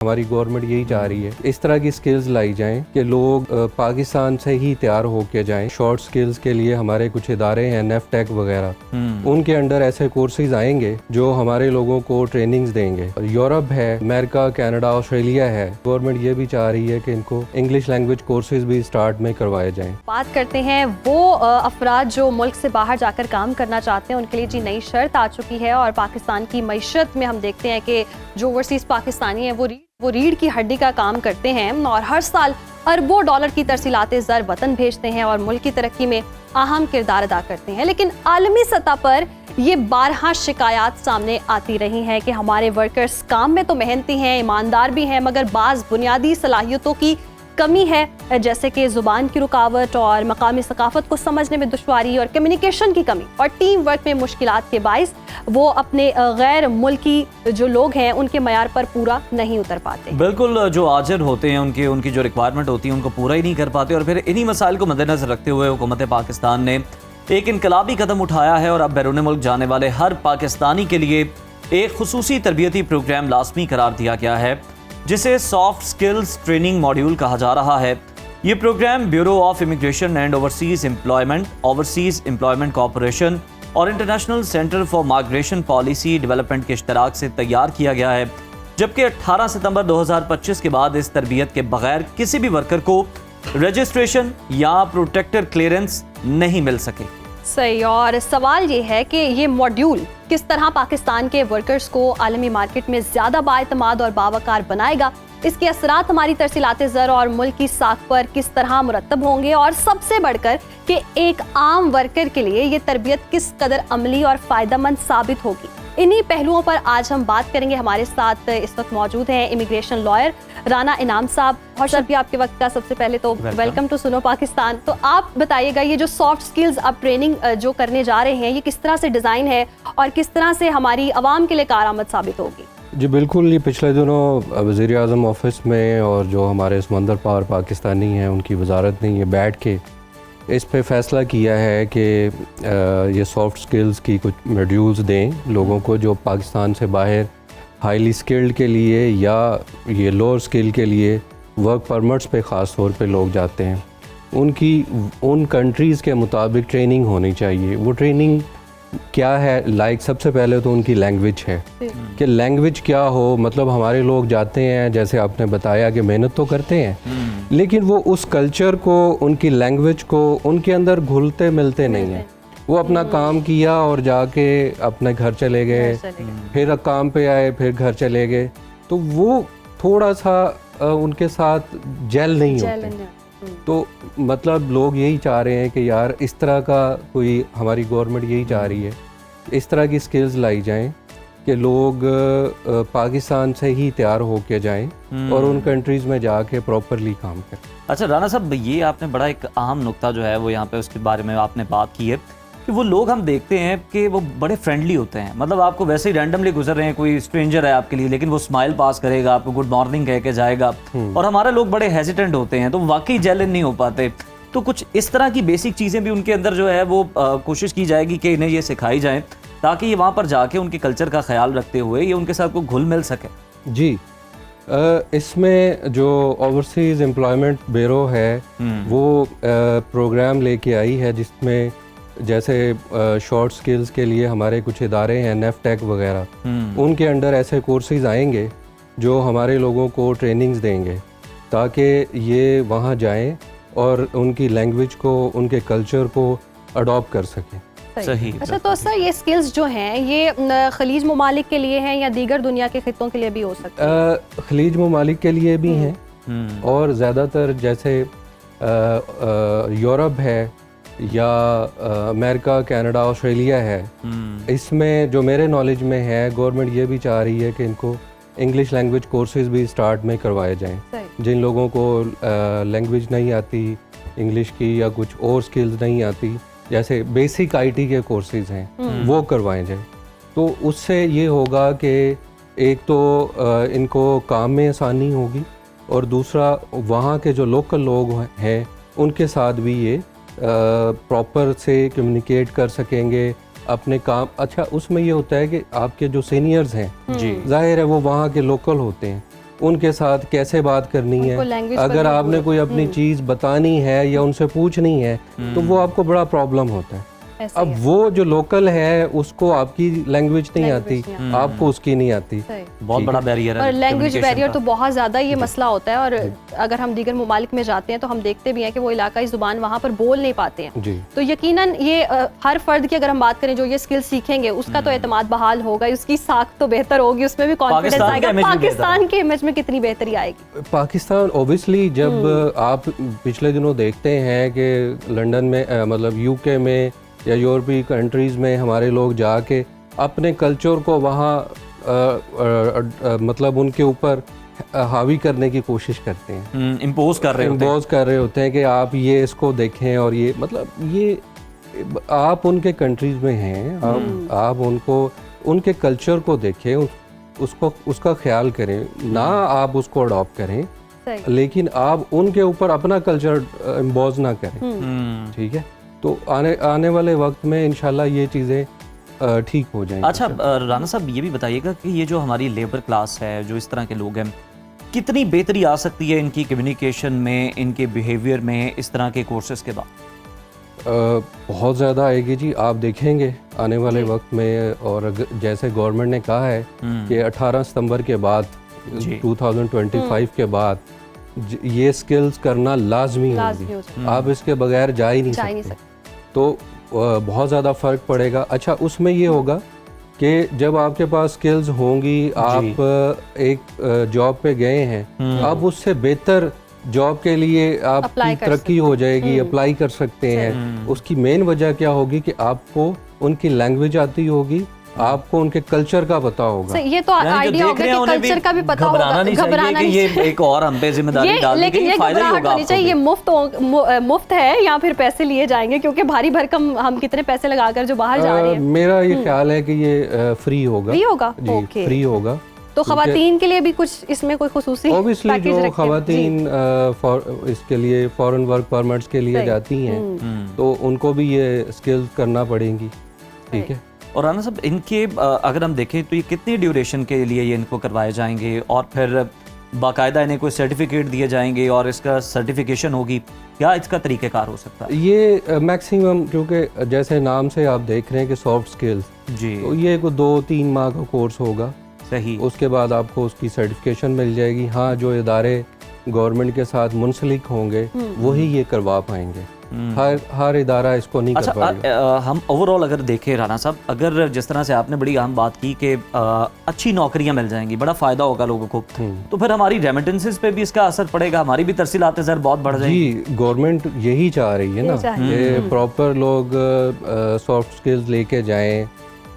हमारी गवर्नमेंट यही चाह रही है इस तरह की स्किल्स लाई जाएं कि लोग पाकिस्तान से ही तैयार होके जाएं। शॉर्ट स्किल्स के लिए हमारे कुछ इदारे हैं, नेफ्टेक वगैरह, उनके अंडर ऐसे कोर्सेज आएंगे जो हमारे लोगों को ट्रेनिंग्स देंगे। यूरोप है, अमेरिका, कनाडा, ऑस्ट्रेलिया है, गवर्नमेंट ये भी चाह रही है कि इनको इंग्लिश लैंग्वेज कोर्सेज भी स्टार्ट में करवाए जाएं। बात करते हैं वो अफराद जो मुल्क से बाहर जाकर काम करना चाहते हैं, उनके लिए जी नई शर्त आ चुकी है और पाकिस्तान की मईशत में हम देखते हैं कि जो ओवरसीज पाकिस्तानी हैं वो रीढ़ की हड्डी का काम करते हैं और हर साल अरबों डॉलर की तरसीलाते ज़र वतन भेजते हैं और मुल्क की तरक्की में अहम किरदार अदा करते हैं। लेकिन आलमी सतह पर ये बारहा शिकायत सामने आती रही हैं कि हमारे वर्कर्स काम में तो मेहनती हैं, ईमानदार भी हैं, मगर बाज़ बुनियादी सलाहियतों की कमी है, जैसे कि ज़ुबान की रुकावट और मकामी सकाफत को समझने में दुश्वारी और कम्युनिकेशन की कमी और टीम वर्क में मुश्किलात के बाइस वो अपने गैर मुल्की जो लोग हैं उनके मयार पर पूरा नहीं उतर पाते। बिल्कुल, जो आजिर होते हैं उनकी जो रिक्वायरमेंट होती है उनको पूरा ही नहीं कर पाते और फिर इन्हीं मसाइल को मद्देनजर रखते हुए हुकूमत पाकिस्तान ने एक इनकलाबी कदम उठाया है और अब बैरून मुल्क जाने वाले हर पाकिस्तानी के लिए एक खुसूसी तरबियती प्रोग्राम लाजमी करार दिया गया है, जिसे सॉफ्ट स्किल्स ट्रेनिंग मॉड्यूल कहा जा रहा है। ये programme bureau of immigration and overseas employment corporation और international centre for migration policy development के इश्तराक से तैयार किया गया है, जबकि 18 सितंबर 2025 के बाद इस तरबियत के बगैर किसी भी वर्कर को रजिस्ट्रेशन या प्रोटेक्टर क्लियरेंस नहीं मिल सके। सही, और सवाल ये है कि ये मॉड्यूल किस तरह पाकिस्तान के वर्कर्स को आलमी मार्केट में ज़्यादा बाएतमाद और बावकार बनाएगा, इसके असरात हमारी तरसीलाते ज़र और मुल्क की साख पर किस तरह मुरतब होंगे और सबसे बढ़कर कि एक आम वर्कर के लिए ये तरबियत किस कदर अमली और फ़ायदेमंद साबित होगी। इन्हीं पहलुओं पर आज हम बात करेंगे। हमारे साथ इस वक्त मौजूद हैं इमिग्रेशन लॉयर राना इनाम साहब। और सर भी आपके वक्त का सबसे पहले तो वेलकम टू सुनो पाकिस्तान। तो आप बताइएगा ये जो सॉफ्ट स्किल्स आप ट्रेनिंग जो करने जा रहे हैं ये किस तरह से डिज़ाइन है और किस तरह से हमारी आवाम के लिए कारआमद साबित होगी? जी बिल्कुल, ये पिछले दिनों वज़ीर आज़म ऑफिस में और जो हमारे समंदर पार पाकिस्तानी हैं उनकी वजारत ने ये बैठ के इस पे फ़ैसला किया है कि ये सॉफ्ट स्किल्स की कुछ मॉड्यूल्स दें लोगों को जो पाकिस्तान से बाहर हाईली स्किल्ड के लिए या ये लोअर स्किल के लिए वर्क परमिट्स पे ख़ास तौर पे लोग जाते हैं, उनकी उन कंट्रीज़ के मुताबिक ट्रेनिंग होनी चाहिए। वो ट्रेनिंग क्या है, सबसे पहले तो उनकी लैंग्वेज है कि लैंग्वेज क्या हो। मतलब हमारे लोग जाते हैं, जैसे आपने बताया कि मेहनत तो करते हैं, लेकिन वो उस कल्चर को, उनकी लैंग्वेज को उनके अंदर घुलते मिलते नहीं हैं। वो अपना काम किया और जाके अपने घर चले गए, फिर काम पे आए, फिर घर चले गए, तो वो थोड़ा सा उनके साथ जेल नहीं होते। तो मतलब लोग यही चाह रहे हैं कि यार इस तरह का कोई, हमारी गवर्नमेंट यही चाह रही है इस तरह की स्किल्स लाई जाएं कि लोग पाकिस्तान से ही तैयार होके जाएं और उन कंट्रीज़ में जाके प्रॉपरली काम करें। अच्छा राना साहब, ये आपने बड़ा एक अहम नुक्ता जो है वो यहाँ पे उसके बारे में आपने बात की है कि वो लोग हम देखते हैं कि वो बड़े फ्रेंडली होते हैं। मतलब आपको वैसे ही रैंडमली गुजर रहे हैं, कोई स्ट्रेंजर है आपके लिए, लेकिन वो स्माइल पास करेगा, आपको गुड मॉर्निंग कह के जाएगा। और हमारे लोग बड़े हेजिटेंट होते हैं, तो वाकई जेलन नहीं हो पाते। तो कुछ इस तरह की बेसिक चीज़ें भी उनके अंदर जो है वो कोशिश की जाएगी कि इन्हें ये सिखाई जाए ताकि ये वहाँ पर जाके उनके कल्चर का ख्याल रखते हुए ये उनके साथ को घुल मिल सके। जी, इसमें जो ओवरसीज़ एम्प्लॉयमेंट ब्यूरो है वो प्रोग्राम लेके आई है जिसमें जैसे शॉर्ट स्किल्स के लिए हमारे कुछ इदारे हैं, नेफ्टेक वगैरह, उनके अंडर ऐसे कोर्सेज आएंगे जो हमारे लोगों को ट्रेनिंग्स देंगे ताकि ये वहाँ जाएं और उनकी लैंग्वेज को, उनके कल्चर को अडॉप्ट कर सकें। सही। अच्छा, तो सर ये स्किल्स जो हैं ये खलीज ममालिक के लिए हैं या दीगर दुनिया के खित्तों के लिए भी हो सकते हैं? खलीज ममालिक के लिए भी हैं और ज़्यादातर जैसे यूरोप है या अमेरिका, कनाडा, ऑस्ट्रेलिया है। इसमें जो मेरे नॉलेज में है, गवर्नमेंट ये भी चाह रही है कि इनको इंग्लिश लैंग्वेज कोर्सेज भी स्टार्ट में करवाए जाएं। जिन लोगों को लैंग्वेज नहीं आती इंग्लिश की या कुछ और स्किल्स नहीं आती, जैसे बेसिक आईटी के कोर्सेज हैं, वो करवाए जाएं। तो उससे ये होगा कि एक तो इनको काम में आसानी होगी और दूसरा वहाँ के जो लोकल लोग हैं उनके साथ भी ये प्रॉपर से कम्युनिकेट कर सकेंगे अपने काम। अच्छा, उसमें ये होता है कि आपके जो सीनियर्स हैं, जी जाहिर है वो वहाँ के लोकल होते हैं, उनके साथ कैसे बात करनी है, उनको language पर अगर भी आपने कोई अपनी चीज़ बतानी है या उनसे पूछनी है तो वो आपको बड़ा प्रॉब्लम होता है। ऐसे अब ही है। वो जो लोकल है उसको आपकी लैंग्वेज नहीं आती, Language नहीं आपको उसकी नहीं आती। सही। बहुत बड़ा बैरियर है और लैंग्वेज communication बैरियर का। तो बहुत ज़्यादा ये मसला होता है। और अगर हम दीगर ममालिक में जाते हैं तो हम देखते भी हैं कि वो इलाकाई ज़ुबान वहाँ पर बोल नहीं पाते हैं। जी तो यकीनन ये हर फर्द की अगर हम बात करें जो ये स्किल सीखेंगे उसका तो एतमाद बहाल होगा, उसकी साख तो बेहतर होगी, उसमें भी कॉन्फिडेंस पाकिस्तान का आएगा। image भी बेहतर पाकिस्तान के इमेज में कितनी बेहतरी आएगी। पाकिस्तान ओबियसली जब आप पिछले दिनों देखते हैं कि लंदन में मतलब यूके में या यूरोपीय कंट्रीज़ में हमारे लोग जाके अपने कल्चर को वहाँ मतलब उनके ऊपर हावी करने की कोशिश करते हैं, इम्पोज कर रहे होते हैं। इम्पोज कर रहे होते हैं कि आप ये इसको देखें और ये मतलब ये आप उनके कंट्रीज़ में हैं, आप उनको उनके कल्चर को देखें, उसको उसका ख्याल करें, ना आप उसको अडॉप्ट करें सही। लेकिन आप उनके ऊपर अपना कल्चर इम्पोज ना करें। ठीक है, तो आने वाले वक्त में इंशाल्लाह ये चीज़ें ठीक हो जाएंगी। अच्छा राना साहब ये भी बताइएगा कि ये जो हमारी लेबर क्लास है, जो इस तरह के लोग हैं, कितनी बेहतरी आ सकती है इनकी कम्युनिकेशन में, इनके बिहेवियर में इस तरह के कोर्सेज के बाद? बहुत ज़्यादा आएगी जी, आप देखेंगे आने वाले वक्त में। और जैसे गवर्नमेंट ने कहा है कि 18 सितंबर के बाद 2025 के बाद ये स्किल्स करना लाजमी होगी, आप इसके बगैर जा ही नहीं सकते। तो बहुत ज़्यादा फ़र्क पड़ेगा। अच्छा, उसमें ये होगा कि जब आपके पास स्किल्स होंगी, आप एक जॉब पे गए हैं, अब उससे बेहतर जॉब के लिए आपकी तरक्की हो जाएगी, अप्लाई कर सकते हैं। उसकी मेन वजह क्या होगी कि आपको उनकी लैंग्वेज आती होगी, आपको उनके कल्चर का पता होगा। ये तो आइडिया होगा कि कल्चर का भी पता होगा, घबराना नहीं चाहिए कि ये एक और हम पे जिम्मेदारी डाल दी लेकिन ये घबराहट होनी चाहिए। ये मुफ्त है या फिर पैसे लिए जाएंगे? क्योंकि भारी भरकम हम कितने पैसे लगाकर जो बाहर जा रहे हैं। मेरा ये ख्याल है कि ये फ्री होगा। फ्री होगा जी, फ्री होगा। तो खवातीन के लिए भी कुछ इसमें कोई खुसूसी ऑब्वियसली जो खवातीन इसके लिए फॉरेन वर्क परमिट्स के लिए जाती हैं तो उनको भी ये स्किल्स करना पड़ेंगी। ठीक है। और राना साहब इनके अगर हम देखें तो ये कितनी ड्यूरेशन के लिए ये इनको करवाए जाएंगे और फिर बाकायदा इन्हें कोई सर्टिफिकेट दिए जाएंगे और इसका सर्टिफिकेशन होगी, क्या इसका तरीक़ेकार हो सकता है? ये मैक्सिमम, क्योंकि जैसे नाम से आप देख रहे हैं कि सॉफ्ट स्किल्स जी, तो ये कोई 2-3 माह का कोर्स होगा। सही। उसके बाद आपको उसकी सर्टिफिकेशन मिल जाएगी। हाँ, जो इदारे गवर्नमेंट के साथ मुंसलिक होंगे वही ये करवा पाएंगे, हर इदारा इसको नहीं कर पाएगा। हम ओवरऑल अगर देखें राना साहब, अगर जिस तरह से आपने बड़ी अहम बात की कि अच्छी नौकरियां मिल जाएंगी, बड़ा फायदा होगा लोगों को, तो फिर हमारी रेमिटेंसेस पे भी इसका असर पड़ेगा, हमारी भी तरसीलात ज़र बहुत बढ़ जाएंगी। जी, गवर्नमेंट यही चाह रही है ना कि प्रॉपर लोग सॉफ्ट स्किल्स लेके जाएं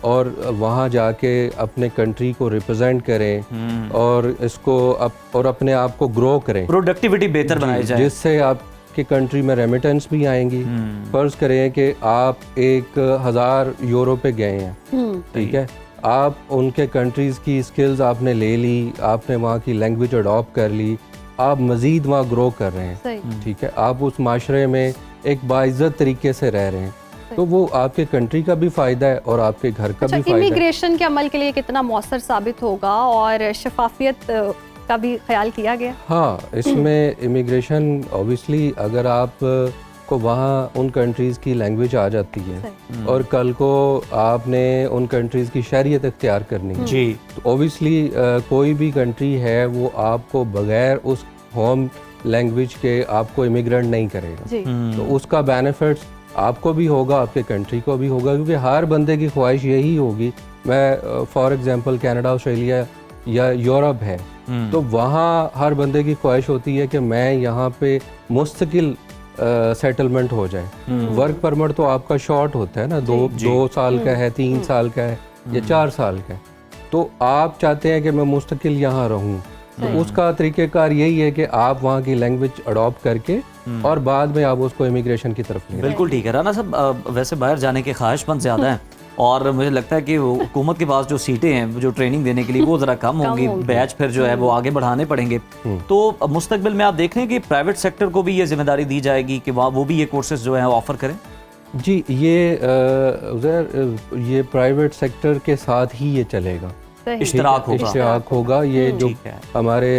और वहाँ जाके अपने कंट्री को रिप्रेजेंट करें और इसको और अपने आप को ग्रो करें, प्रोडक्टिविटी बेहतर बनाई जाए, जिससे आपकी कंट्री में रेमिटेंस भी आएंगी। फर्ज करें कि आप 1000 यूरो पे गए हैं, ठीक है, आप उनके कंट्रीज़ की स्किल्स आपने ले ली, आपने वहाँ की लैंग्वेज अडॉप्ट कर ली, आप मज़ीद वहाँ ग्रो कर रहे हैं। ठीक है, आप उस माशरे में एक बाइज्जत तरीके से रह रहे हैं, तो वो आपके कंट्री का भी फ़ायदा है और आपके घर का भी फ़ायदा है। इमिग्रेशन के अमल के लिए कितना मौसर साबित होगा और शफाफियत का भी ख्याल किया गया? हाँ, इसमें इमिग्रेशन ऑब्वियसली अगर आप को वहाँ उन कंट्रीज़ की लैंग्वेज आ जाती है और कल को आपने उन कंट्रीज़ की शरीयत इख्तियार करनी है जी, तो ऑब्वियसली कोई भी कंट्री है वो आपको बगैर उस होम लैंग्वेज के आपको इमिग्रेंट नहीं करेगा। तो उसका बेनिफिट्स आपको भी होगा, आपके कंट्री को भी होगा, क्योंकि हर बंदे की ख्वाहिश यही होगी। मैं फॉर एग्जांपल कनाडा, ऑस्ट्रेलिया या यूरोप है तो वहाँ हर बंदे की ख्वाहिश होती है कि मैं यहाँ पे मुस्तकिल सेटलमेंट हो जाए। वर्क परमिट तो आपका शॉर्ट होता है ना, दो साल का है, 3 साल का है या 4 साल का है, तो आप चाहते हैं कि मैं मुस्तकिल यहाँ रहूँ, तो उसका तरीक़ेकार यही है कि आप वहाँ की लैंग्वेज अडॉप्ट करके और बाद में आप उसको इमिग्रेशन की तरफ ले। बिल्कुल ठीक है राना साहब, वैसे बाहर जाने के ख्वाहिशमंद ज़्यादा हैं और मुझे लगता है कि हुकूमत के पास जो सीटें हैं जो ट्रेनिंग देने के लिए वो ज़रा कम होंगी, बैच फिर जो है वो आगे बढ़ाने पड़ेंगे। तो मुस्तकबिल में आप देख रहे हैं कि प्राइवेट सेक्टर को भी ये जिम्मेदारी दी जाएगी कि वो भी ये कोर्सेज जो है ऑफ़र करें? जी, ये प्राइवेट सेक्टर के साथ ही ये चलेगा। सही। इश्तराक होगा। इश्तराक होगा। ये जो ठीक है। हमारे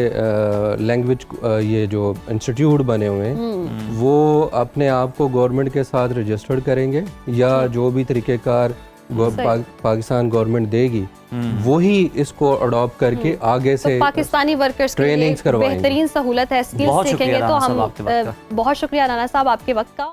लैंग्वेज ये जो इंस्टीट्यूट बने हुए हैं वो अपने आप को गवर्नमेंट के साथ रजिस्टर्ड करेंगे या जो भी तरीक़ेकार पाकिस्तान गवर्नमेंट देगी वही इसको अडॉप्ट करके आगे से तो पाकिस्तानी वर्कर्स के लिए ट्रेनिंग्स करवाएंगे। बेहतरीन सहूलत है, स्किल्स बहुत सीखेंगे शुक्रिया तो राना साहब हम आपके वक्त का। बहुत शुक्रिया राना साहब आपके वक्त का।